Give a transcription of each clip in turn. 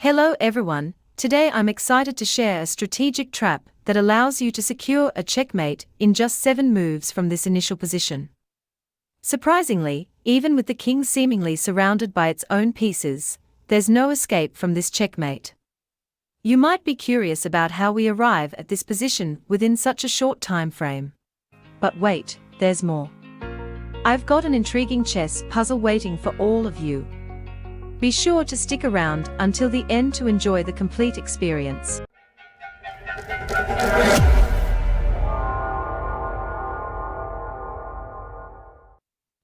Hello everyone, today I'm excited to share a strategic trap that allows you to secure a checkmate in just 7 moves from this initial position. Surprisingly, even with the king seemingly surrounded by its own pieces, there's no escape from this checkmate. You might be curious about how we arrive at this position within such a short time frame. But wait, there's more. I've got an intriguing chess puzzle waiting for all of you. Be sure to stick around until the end to enjoy the complete experience.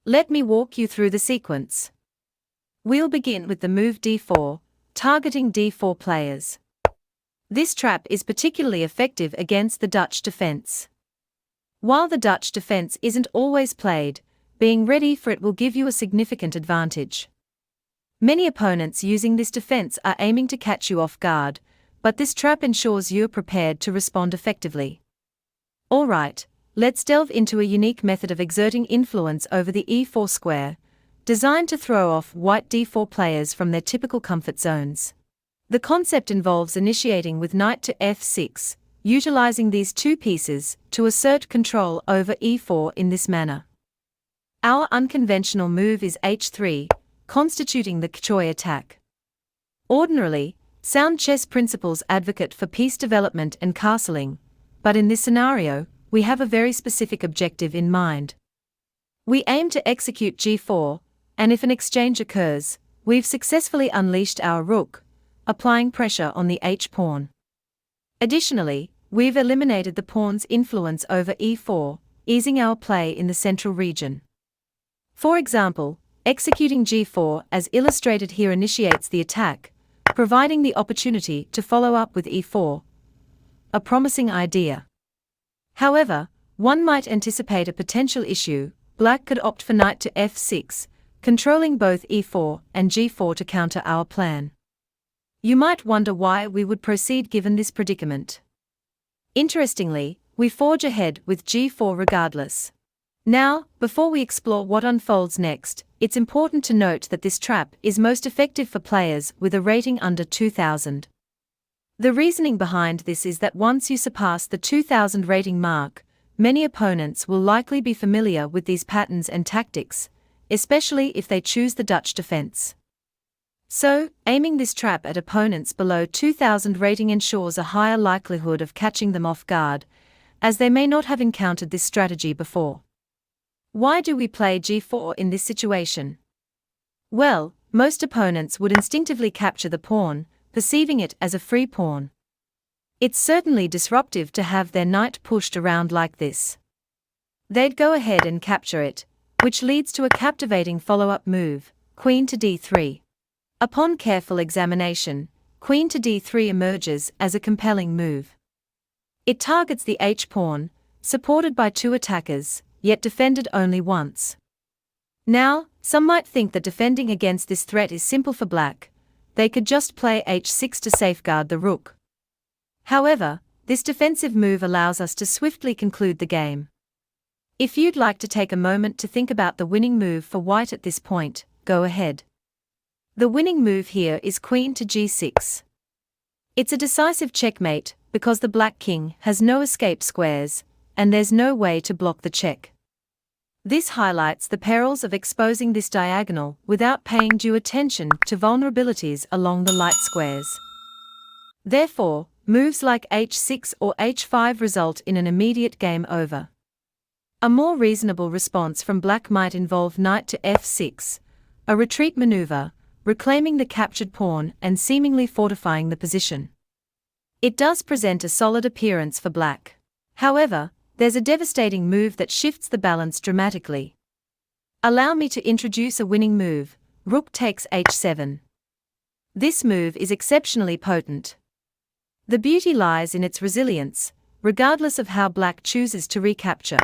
Let me walk you through the sequence. We'll begin with the move d4, targeting d4 players. This trap is particularly effective against the Dutch defense. While the Dutch defense isn't always played, being ready for it will give you a significant advantage. Many opponents using this defense are aiming to catch you off guard, but this trap ensures you're prepared to respond effectively. Alright, let's delve into a unique method of exerting influence over the e4 square, designed to throw off white d4 players from their typical comfort zones. The concept involves initiating with knight to f6, utilizing these two pieces to assert control over e4 in this manner. Our unconventional move is h3, constituting the Kchoi Attack. Ordinarily, sound chess principles advocate for piece development and castling, but in this scenario, we have a very specific objective in mind. We aim to execute g4, and if an exchange occurs, we've successfully unleashed our rook, applying pressure on the h-pawn. Additionally, we've eliminated the pawn's influence over e4, easing our play in the central region. For example, executing g4 as illustrated here initiates the attack, providing the opportunity to follow up with e4. A promising idea. However, one might anticipate a potential issue. Black could opt for knight to f6, controlling both e4 and g4 to counter our plan. You might wonder why we would proceed given this predicament. Interestingly, we forge ahead with g4 regardless. Now, before we explore what unfolds next, it's important to note that this trap is most effective for players with a rating under 2000. The reasoning behind this is that once you surpass the 2000 rating mark, many opponents will likely be familiar with these patterns and tactics, especially if they choose the Dutch defense. So, aiming this trap at opponents below 2000 rating ensures a higher likelihood of catching them off guard, as they may not have encountered this strategy before. Why do we play g4 in this situation? Well, most opponents would instinctively capture the pawn, perceiving it as a free pawn. It's certainly disruptive to have their knight pushed around like this. They'd go ahead and capture it, which leads to a captivating follow-up move, queen to d3. Upon careful examination, queen to d3 emerges as a compelling move. It targets the h-pawn, supported by 2 attackers, yet defended only once. Now, some might think that defending against this threat is simple for black. They could just play h6 to safeguard the rook. However, this defensive move allows us to swiftly conclude the game. If you'd like to take a moment to think about the winning move for white at this point, go ahead. The winning move here is queen to g6. It's a decisive checkmate because the black king has no escape squares, and there's no way to block the check. This highlights the perils of exposing this diagonal without paying due attention to vulnerabilities along the light squares. Therefore, moves like h6 or h5 result in an immediate game over. A more reasonable response from black might involve knight to f6, a retreat maneuver, reclaiming the captured pawn and seemingly fortifying the position. It does present a solid appearance for black. However, there's a devastating move that shifts the balance dramatically. Allow me to introduce a winning move, rook takes h7. This move is exceptionally potent. The beauty lies in its resilience, regardless of how black chooses to recapture.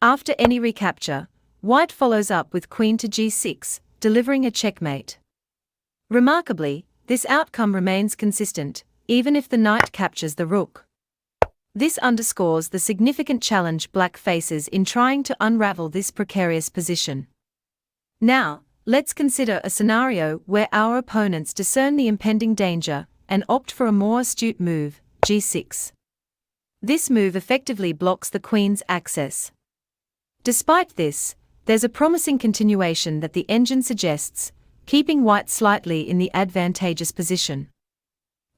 After any recapture, white follows up with queen to g6, delivering a checkmate. Remarkably, this outcome remains consistent, even if the knight captures the rook. This underscores the significant challenge black faces in trying to unravel this precarious position. Now, let's consider a scenario where our opponents discern the impending danger and opt for a more astute move, g6. This move effectively blocks the queen's access. Despite this, there's a promising continuation that the engine suggests, keeping white slightly in the advantageous position.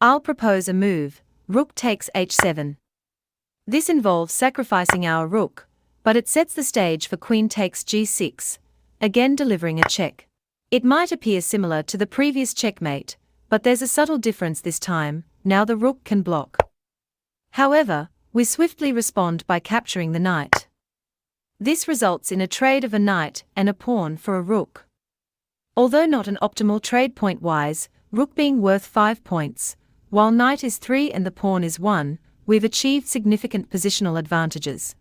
I'll propose a move, rook takes h7. This involves sacrificing our rook, but it sets the stage for queen takes g6, again delivering a check. It might appear similar to the previous checkmate, but there's a subtle difference this time. Now the rook can block. However, we swiftly respond by capturing the knight. This results in a trade of a knight and a pawn for a rook. Although not an optimal trade point-wise, rook being worth 5 points, while knight is 3 and the pawn is 1, we've achieved significant positional advantages.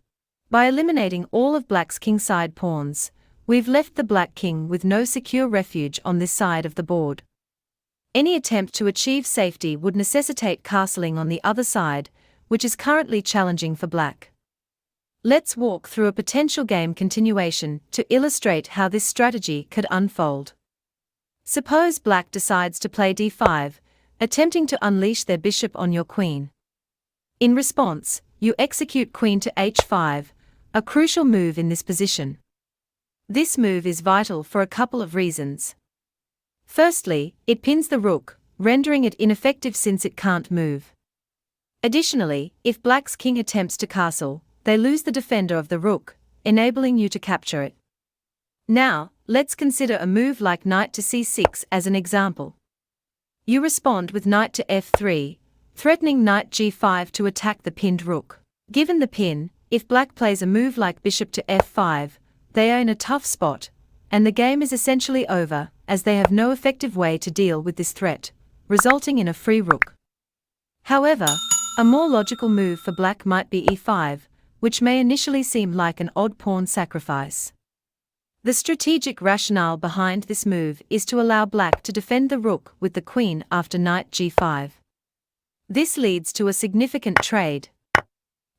By eliminating all of black's kingside pawns, we've left the black king with no secure refuge on this side of the board. Any attempt to achieve safety would necessitate castling on the other side, which is currently challenging for black. Let's walk through a potential game continuation to illustrate how this strategy could unfold. Suppose black decides to play d5, attempting to unleash their bishop on your queen. In response, you execute queen to h5, a crucial move in this position. This move is vital for a couple of reasons. Firstly, it pins the rook, rendering it ineffective since it can't move. Additionally, if black's king attempts to castle, they lose the defender of the rook, enabling you to capture it. Now, let's consider a move like knight to c6 as an example. You respond with knight to f3, threatening knight g5 to attack the pinned rook. Given the pin, if black plays a move like bishop to f5, they are in a tough spot, and the game is essentially over, as they have no effective way to deal with this threat, resulting in a free rook. However, a more logical move for black might be e5, which may initially seem like an odd pawn sacrifice. The strategic rationale behind this move is to allow black to defend the rook with the queen after knight g5. This leads to a significant trade.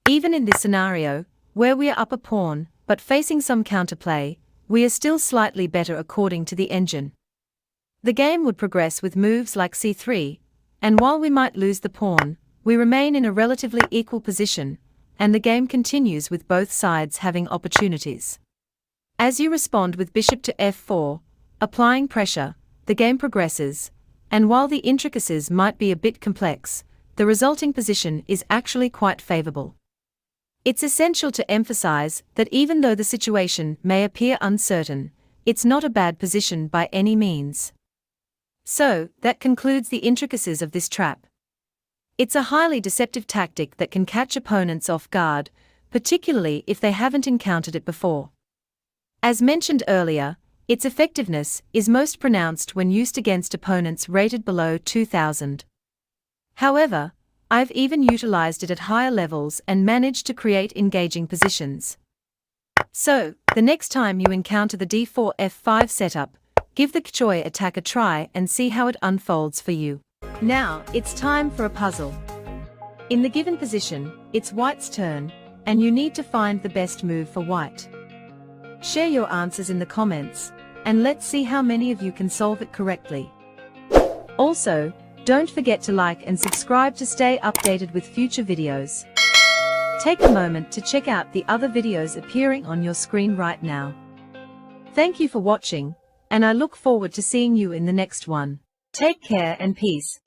Even in this scenario, where we are up a pawn, but facing some counterplay, we are still slightly better according to the engine. The game would progress with moves like c3, and while we might lose the pawn, we remain in a relatively equal position, and the game continues with both sides having opportunities. As you respond with bishop to f4, applying pressure, the game progresses, and while the intricacies might be a bit complex, the resulting position is actually quite favorable. It's essential to emphasize that even though the situation may appear uncertain, it's not a bad position by any means. So, that concludes the intricacies of this trap. It's a highly deceptive tactic that can catch opponents off guard, particularly if they haven't encountered it before. As mentioned earlier, its effectiveness is most pronounced when used against opponents rated below 2000. However, I've even utilized it at higher levels and managed to create engaging positions. So, the next time you encounter the d4 f5 setup, give the Kchoi Attack a try and see how it unfolds for you. Now, it's time for a puzzle. In the given position, it's white's turn, and you need to find the best move for white. Share your answers in the comments, and let's see how many of you can solve it correctly. Also, don't forget to like and subscribe to stay updated with future videos. Take a moment to check out the other videos appearing on your screen right now. Thank you for watching, and I look forward to seeing you in the next one. Take care and peace.